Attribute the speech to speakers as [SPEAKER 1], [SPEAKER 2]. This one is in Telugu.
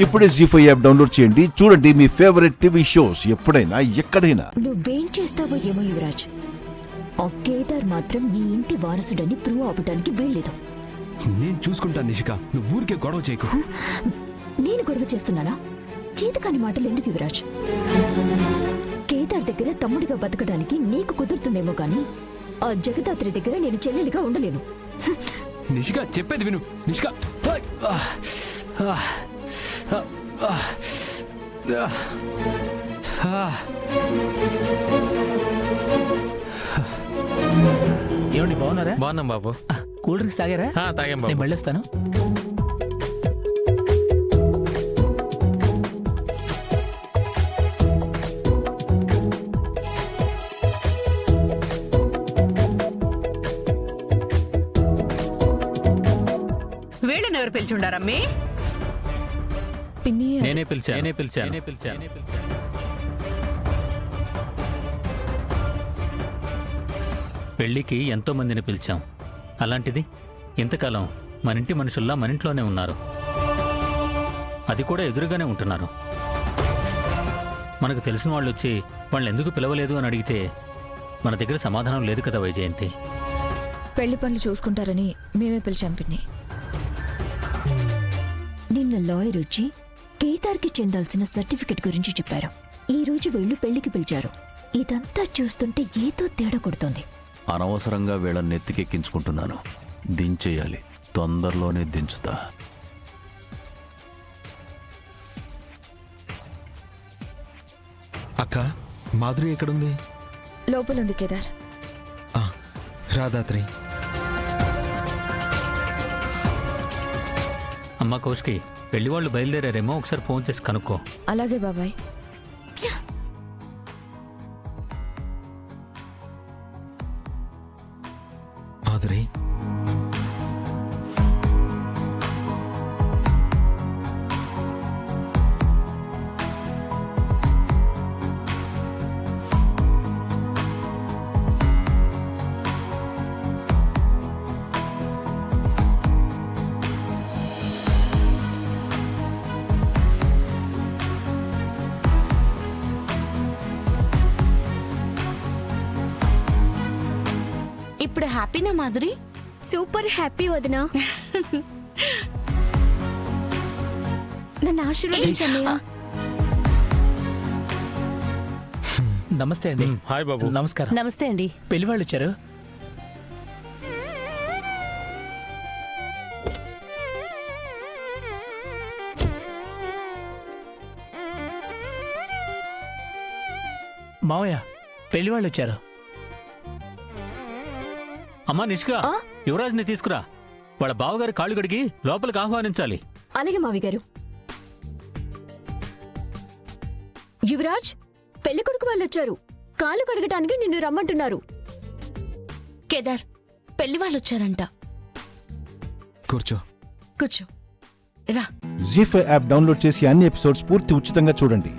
[SPEAKER 1] ఇప్పుడే జీ5 యాప్ డౌన్లోడ్ చేయండి. చూడండి మీ ఫేవరెట్ టీవీ షోస్ ఎప్పుడైనా ఎక్కడైనా.
[SPEAKER 2] నువ్వేం చేస్తావో ఏమో యువరాజ్, ఆ కేదార్ మాత్రం ఈ ఇంటి వారసుడని ప్రూవ్ అవ్వడానికి వీల్లేదు.
[SPEAKER 3] నేను చూసుకుంటాను నిషిక, నువ్వు ఊరికే గొడవ చేయకు.
[SPEAKER 2] నేను గొడవ చేస్తున్నానా? చేతకాని మాటలు ఎందుకు యువరాజ్? కేదార్ దగ్గర తమ్ముడిగా బతకడానికి నీకు కుదురుతుందేమో కానీ ఆ జగదాత్రి దగ్గర నేను చెల్లెలిగా ఉండలేను.
[SPEAKER 3] నిషిక చెప్పేది విను. నిషిక
[SPEAKER 4] ఏమండి బాగున్నారా?
[SPEAKER 5] బాగున్నాం బాబు.
[SPEAKER 4] కూల్ డ్రింక్స్ తాగారా?
[SPEAKER 5] తాగాం బాబు.
[SPEAKER 4] నేను వెళ్ళొస్తాను.
[SPEAKER 6] వీళ్ళని ఎవరు పిలిచుండారమ్మి?
[SPEAKER 5] నేనే పిలిచాను. పెళ్లికి ఎంతో మందిని పిలిచాం. అలాంటిది ఇంతకాలం మన ఇంటి మనుషుల్లా మన ఇంట్లోనే ఉన్నారు. అది కూడా ఎదురుగానే ఉంటున్నారు. మనకు తెలిసిన వాళ్ళు వచ్చి వాళ్ళని ఎందుకు పిలవలేదు అని అడిగితే మన దగ్గర సమాధానం లేదు కదా వైజయంతి.
[SPEAKER 7] పెళ్లి పనులు చూసుకుంటారని మేమే పిలిచాం పిన్ని.
[SPEAKER 2] నిన్న లాయర్ వచ్చి కేదార్కి చెందాల్సిన సర్టిఫికెట్ గురించి చెప్పారు. ఈ రోజు వీళ్ళు పెళ్లికి పిలిచారు. ఇదంతా చూస్తుంటే ఏదో తేడా కొడుతోంది.
[SPEAKER 8] అనవసరంగా వీళ్ళ నెత్తికెక్కించుకుంటున్నాను. దించేయాలి, తొందరలోనే దించుతా.
[SPEAKER 9] అక్క, మాధురి ఎక్కడుంది?
[SPEAKER 7] లోపలుంది కేదార్.
[SPEAKER 9] రాధాత్రి.
[SPEAKER 5] అమ్మా కౌష్కి, పెళ్లి వాళ్ళు బయలుదేరారేమో, ఒకసారి ఫోన్ చేసి కనుక్కో.
[SPEAKER 7] అలాగే బాబాయ్.
[SPEAKER 9] మాధురి,
[SPEAKER 6] ఇప్పుడు హ్యాపీనా మాధురి?
[SPEAKER 10] సూపర్ హ్యాపీ వదినా. నన్ను ఆశీర్వదించండి.
[SPEAKER 4] నమస్తే అండి.
[SPEAKER 5] హాయ్ బాబు.
[SPEAKER 4] నమస్కారం.
[SPEAKER 6] నమస్తే అండి.
[SPEAKER 4] పెళ్లి వాళ్ళు వచ్చారు. మావయ్య, పెళ్లి వాళ్ళు వచ్చారు.
[SPEAKER 5] అమ్మా నిష్క, యువరాజ్ని తీసుకురా. వాళ్ళ బావగారి కాళ్ళు గడిగి లోపలికి ఆహ్వానించాలి.
[SPEAKER 2] అలాగే మావి గారు. యువరాజ్, పెళ్లి కొడుకు వాళ్ళు వచ్చారు. కాలు కడగటానికి నిన్ను రమ్మంటున్నారు.
[SPEAKER 6] కేదార్, పెళ్లి వాళ్ళు వచ్చారంట.
[SPEAKER 9] కూర్చో.
[SPEAKER 6] కూర్చో. రా.
[SPEAKER 1] జీ5 యాప్ డౌన్లోడ్ చేసి అన్ని ఎపిసోడ్స్ పూర్తి ఉచితంగా చూడండి.